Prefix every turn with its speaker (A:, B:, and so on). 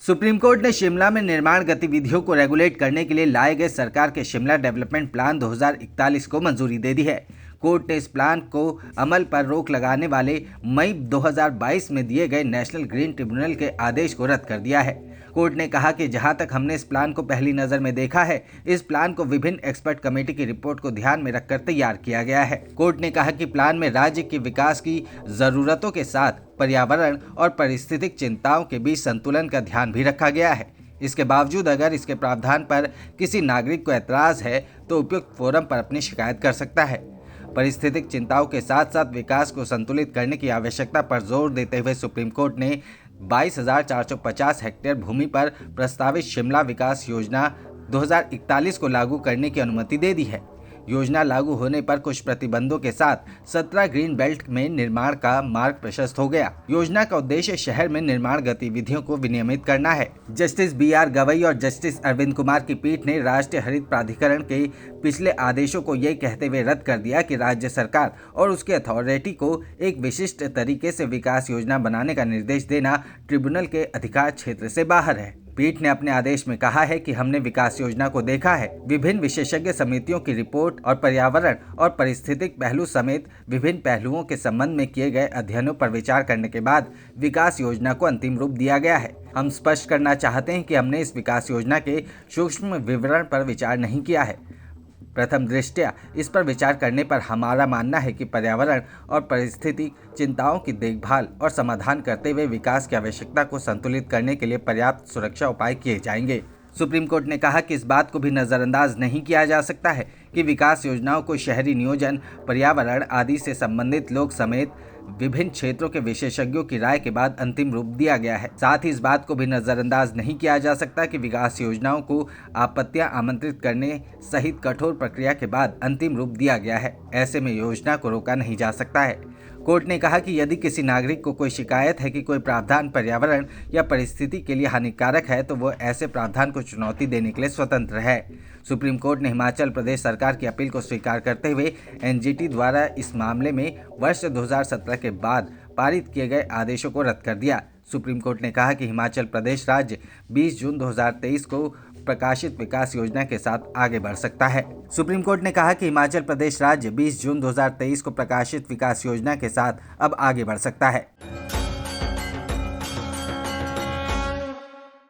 A: Supreme court ने शिमला में निर्माण गतिविधियों को रेगुलेट करने के लिए लाए गए सरकार के शिमला डेवलपमेंट प्लान 2041 को मंजूरी दे दी है। कोर्ट ने इस प्लान को अमल पर रोक लगाने वाले मई 2022 में दिए गए नेशनल ग्रीन ट्रिब्यूनल के आदेश को रद्द कर दिया है। कोर्ट ने कहा कि जहां तक हमने इस प्लान को पहली नज़र में देखा है, इस प्लान को विभिन्न एक्सपर्ट कमेटी की रिपोर्ट को ध्यान में रखकर तैयार किया गया है। कोर्ट ने कहा कि प्लान में राज्य के विकास की ज़रूरतों के साथ पर्यावरण और पारिस्थितिक चिंताओं के बीच संतुलन का ध्यान भी रखा गया है। इसके बावजूद अगर इसके प्रावधान पर किसी नागरिक को ऐतराज़ है तो उपयुक्त फोरम पर अपनी शिकायत कर सकता है। पारिस्थितिक चिंताओं के साथ साथ विकास को संतुलित करने की आवश्यकता पर जोर देते हुए सुप्रीम कोर्ट ने 22,450 हेक्टेयर भूमि पर प्रस्तावित शिमला विकास योजना 2041 को लागू करने की अनुमति दे दी है। योजना लागू होने पर कुछ प्रतिबंधों के साथ 17 ग्रीन बेल्ट में निर्माण का मार्ग प्रशस्त हो गया। योजना का उद्देश्य शहर में निर्माण गतिविधियों को विनियमित करना है। जस्टिस BR गवई और जस्टिस अरविंद कुमार की पीठ ने राष्ट्रीय हरित प्राधिकरण के पिछले आदेशों को ये कहते हुए रद्द कर दिया कि राज्य सरकार और उसके अथॉरिटी को एक विशिष्ट तरीके से विकास योजना बनाने का निर्देश देना ट्रिब्यूनल के अधिकार क्षेत्र से बाहर है। पीठ ने अपने आदेश में कहा है कि हमने विकास योजना को देखा है, विभिन्न विशेषज्ञ समितियों की रिपोर्ट और पर्यावरण और पारिस्थितिक पहलू समेत विभिन्न पहलुओं के संबंध में किए गए अध्ययनों पर विचार करने के बाद विकास योजना को अंतिम रूप दिया गया है। हम स्पष्ट करना चाहते हैं कि हमने इस विकास योजना के सूक्ष्म विवरण पर विचार नहीं किया है। प्रथम दृष्टया इस पर विचार करने पर हमारा मानना है कि पर्यावरण और पारिस्थितिक चिंताओं की देखभाल और समाधान करते हुए विकास की आवश्यकता को संतुलित करने के लिए पर्याप्त सुरक्षा उपाय किए जाएंगे। सुप्रीम कोर्ट ने कहा कि इस बात को भी नज़रअंदाज नहीं किया जा सकता है कि विकास योजनाओं को शहरी नियोजन, पर्यावरण आदि से संबंधित लोग समेत विभिन्न क्षेत्रों के विशेषज्ञों की राय के बाद अंतिम रूप दिया गया है। साथ ही इस बात को भी नज़रअंदाज नहीं किया जा सकता कि विकास योजनाओं को आपत्तियां आमंत्रित करने सहित कठोर प्रक्रिया के बाद अंतिम रूप दिया गया है। ऐसे में योजना को रोका नहीं जा सकता है। कोर्ट ने कहा कि यदि किसी नागरिक को कोई शिकायत है कि कोई प्रावधान पर्यावरण या परिस्थिति के लिए हानिकारक है तो वो ऐसे प्रावधान को चुनौती देने के लिए स्वतंत्र है। सुप्रीम कोर्ट ने हिमाचल प्रदेश सरकार की अपील को स्वीकार करते हुए NGT द्वारा इस मामले में वर्ष 2017 के बाद पारित किए गए आदेशों को रद्द कर दिया। सुप्रीम कोर्ट ने कहा कि हिमाचल प्रदेश राज्य 20 जून 2023 को प्रकाशित विकास योजना के साथ आगे बढ़ सकता है। सुप्रीम कोर्ट ने कहा कि हिमाचल प्रदेश राज्य 20 जून 2023 को प्रकाशित विकास योजना के साथ अब आगे बढ़ सकता है।